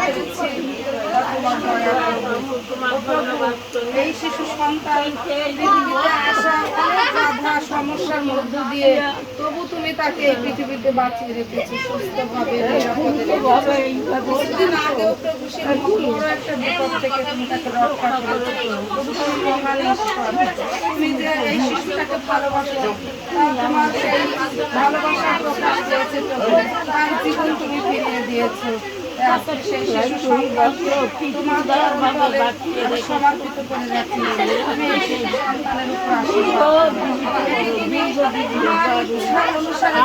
পেরেছি, তোমার দয়া করো। এই শিশু সন্তান পৃথিবীতে আসা অনেক বাধা সমস্যার মধ্য দিয়ে তবু তুমি তাকে এই পৃথিবীতে বাঁচিয়ে রেখেছো সুস্থভাবে নিরাপদে। কিছুদিন আগেও প্রভু সেরকম বড় একটা বিপদ থেকে তুমি তাকে রক্ষা করেছো। প্রভু তুমি মহান ঈশ্বর, তুমি যে এই শিশুটাকে ভালোবাসো, তোমার সেই ভালোবাসা প্রকাশ পেয়েছে প্রভু, তার জীবন তুমি ফিরিয়ে দিয়েছো। সেই শিশু সন্তানকে তোমার চরণতলে সমর্পিত করে রাখি। তুমি এই শিশু সন্তানের উপর আশীর্বাদ তোমার ইচ্ছা অনুসারে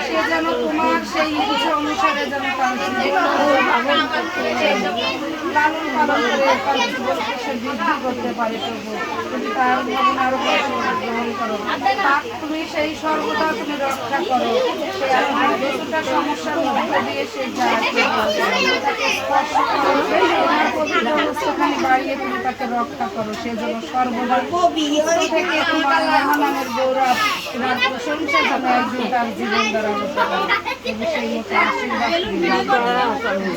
সে যেন তোমার সেই ইচ্ছা অনুসারে যেন তার লালন পালন করে তার জীবনকে সে বৃদ্ধি করতে পারে। প্রভু তুমি তার জীবন আরো গ্রহণ করো, তুমি সেই সর্বদা তুমি রক্ষা করো। সে যতটা সমস্যার মধ্যে দিয়ে সে যায় তাকে স্পর্শ করো, তোমার পবিত্র হস্তখানি বাড়িয়ে তুমি তাকে রক্ষা করো। সে যেন সর্বদা থেকে তোমার নামের গৌরব তোমার প্রশংসা যেন একদিন তার জীবন দ্বারা হতে পারে। তুমি সেই মতো আশীর্বাদ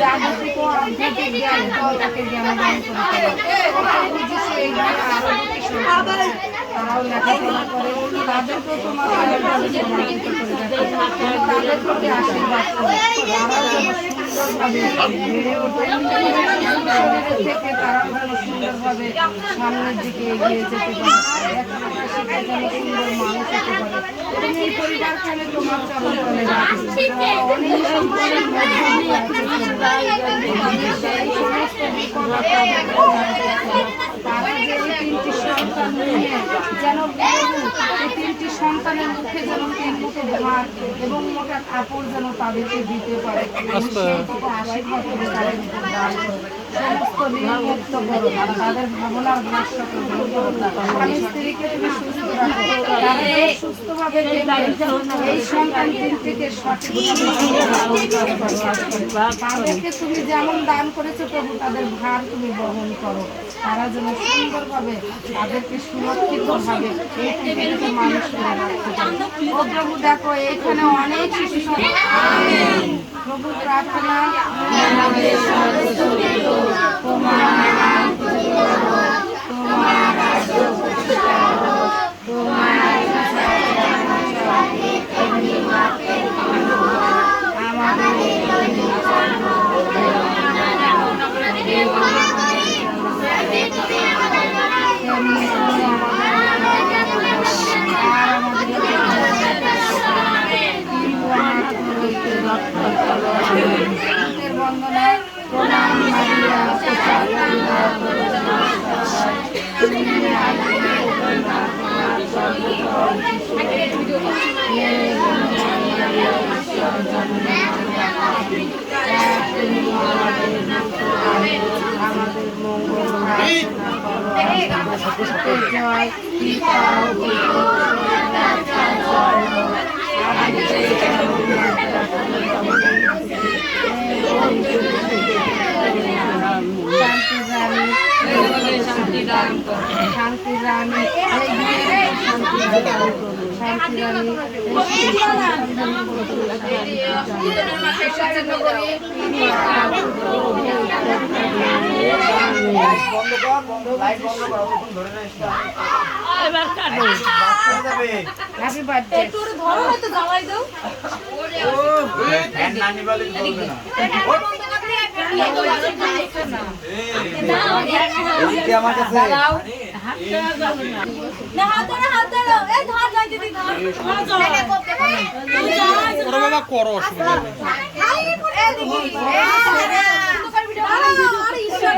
জাগতিক ও আধ্যাত্মিক জ্ঞান তাকে জ্ঞান দান করতে বুঝিস এই জ্ঞান আরো দুটি সন্তান তারাও লেখাপড়া করে, তাদেরকেও তোমার তাদের প্রতি আশীর্বাদ করে তারাও যেন সুন্দরভাবে বেড়ে ওঠে, থেকে তারাও যেন সুন্দরভাবে সামনের দিকে এগিয়ে যেতে পারে, একটা যেন সুন্দর মানুষ হতে পারে। তুমি এই পরিবারকে আমি তোমার চরণতলে রাখি। অনেক সম্পদের মধ্যে সেই সমস্ত বিপদ তারা যে এই তিনটি সন্তান নিয়ে যেন এই তিনটি সন্তানের মুখে যেন তিন মুঠো ভাত এবং মোটা কাপড় যেন তাদেরকে দিতে পারে, আশীর্বাদ করে তাদের উপর দান করো। সমস্ত নির্মুক্ত করো, তাদের ভাবনার ভাষ্য করো, স্বামী স্ত্রীকে তুমি সুস্থ রাখো, তাদের সুস্থভাবে এই সন্তান থেকে তাদেরকে তুমি যেমন দান করেছো প্রভু তাদের ভার তুমি বহন করো, তারা যেন সুন্দরভাবে তাদেরকে সুরক্ষিতভাবে এই পৃথিবীতে মানুষ করে রাখতে পারে। ও প্রভু দেখো এইখানে অনেক শিশু সন্তান, প্রভু প্রার্থনা বন্দনায় প্রণাম মারিয়া আমাদের মঙ্গল জয় পিতা শান্তি রানী শান্তি রানী হ্যাপি বার্থডে ধরো হয়তো জ্বালাই দাও ও নানি বলে বলবে না এই আমার কাছে দাও না হাত ধরো এই ধর যাই দিদি ধর ওরে বাবা করো অসুবিধা নেই এই দেখি আরে ঈশ্বর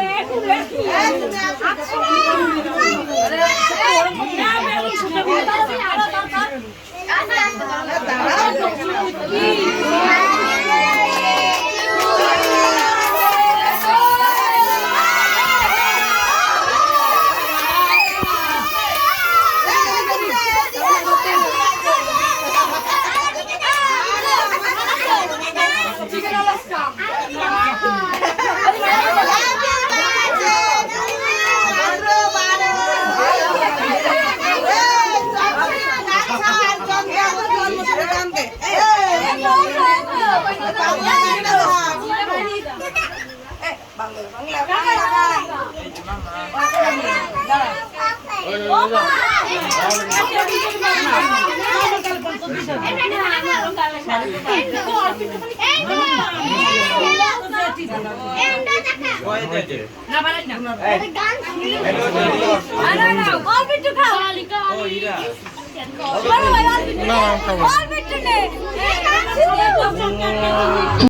না খাবো